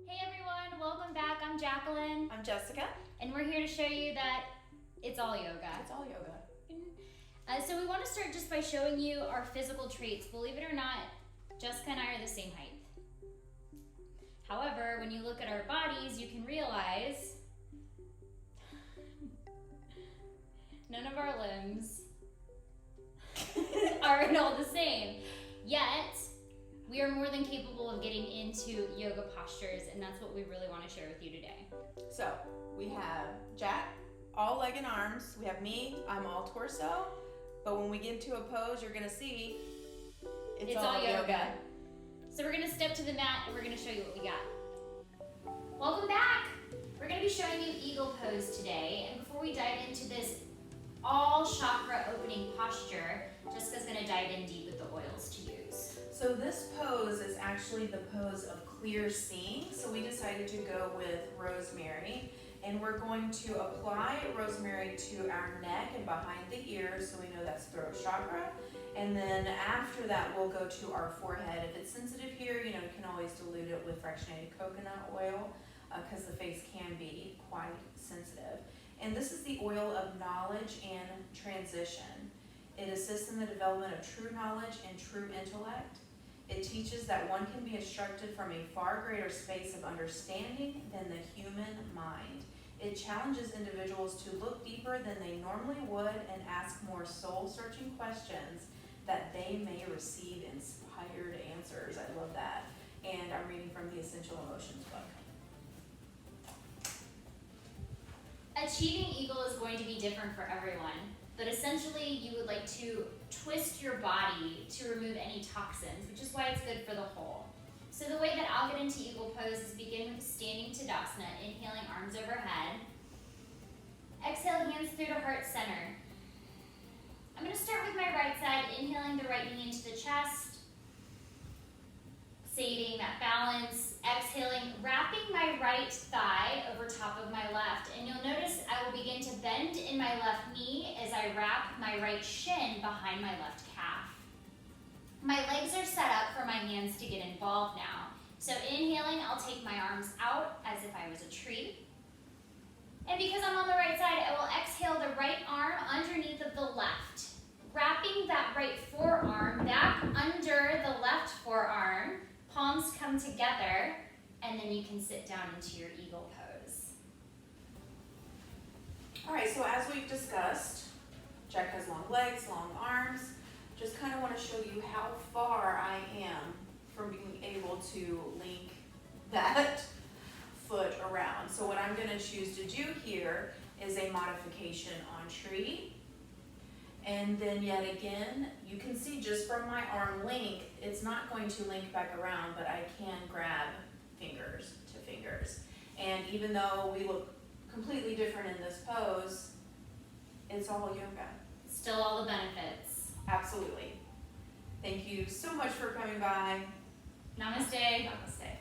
Hey everyone, welcome back. I'm Jacqueline. I'm Jessica. And we're here to show you that it's all yoga. It's all yoga. So we want to start just by showing you our physical traits. Believe it or not, Jessica and I are the same height. However, when you look at our bodies, you can realize none of our limbs aren't all the same. Yet, we are more than capable of getting into yoga postures, and that's what we really want to share with you today. So, we have Jack, all leg and arms. We have me, I'm all torso. But when we get into a pose, you're going to see it's all yoga. So we're going to step to the mat and we're going to show you what we got. Welcome back. We're going to be showing you eagle pose today. And before we dive into this all chakra opening posture, Jessica's going to dive in deep with the oils to use. So this pose is actually the pose of clear seeing. So we decided to go with rosemary. And we're going to apply rosemary to our neck and behind the ears, so we know that's throat chakra. And then after that, we'll go to our forehead. If it's sensitive here, you can always dilute it with fractionated coconut oil because the face can be quite sensitive. And this is the oil of knowledge and transition. It assists in the development of true knowledge and true intellect. It teaches that one can be instructed from a far greater space of understanding than the human mind. It challenges individuals to look deeper than they normally would and ask more soul-searching questions that they may receive inspired answers. I love that. And I'm reading from the Essential Emotions book. Achieving eagle is going to be different for everyone, but essentially you would like to twist your body to remove any toxins, which is why it's good for the whole. So the way that I'll get into eagle pose is begin with standing Tadasana, inhaling arms overhead. Exhale, hands through to heart center. I'm going to start with my right side, inhaling the right knee into the chest, saving that balance, exhaling, wrapping my right thigh over top of my left. And you'll notice I will begin to bend in my left knee as I wrap my right shin behind my left calf. My legs are set up for my hands to get involved now. So inhaling, I'll take my arms out as if I was a tree. And because I'm on the right side, I will exhale the right arm underneath of the left, wrapping that right forearm back under the left forearm. Palms come together, and then you can sit down into your eagle pose. All right, so as we've discussed, Jack has long legs, long arms. Just kind of want to show you how far I am from being able to link that foot around. So what I'm going to choose to do here is a modification on tree. And then yet again, you can see just from my arm length, it's not going to link back around, but I can grab fingers to fingers. And even though we look completely different in this pose, it's all yoga. Still all the benefits. Absolutely. Thank you so much for coming by. Namaste. Namaste.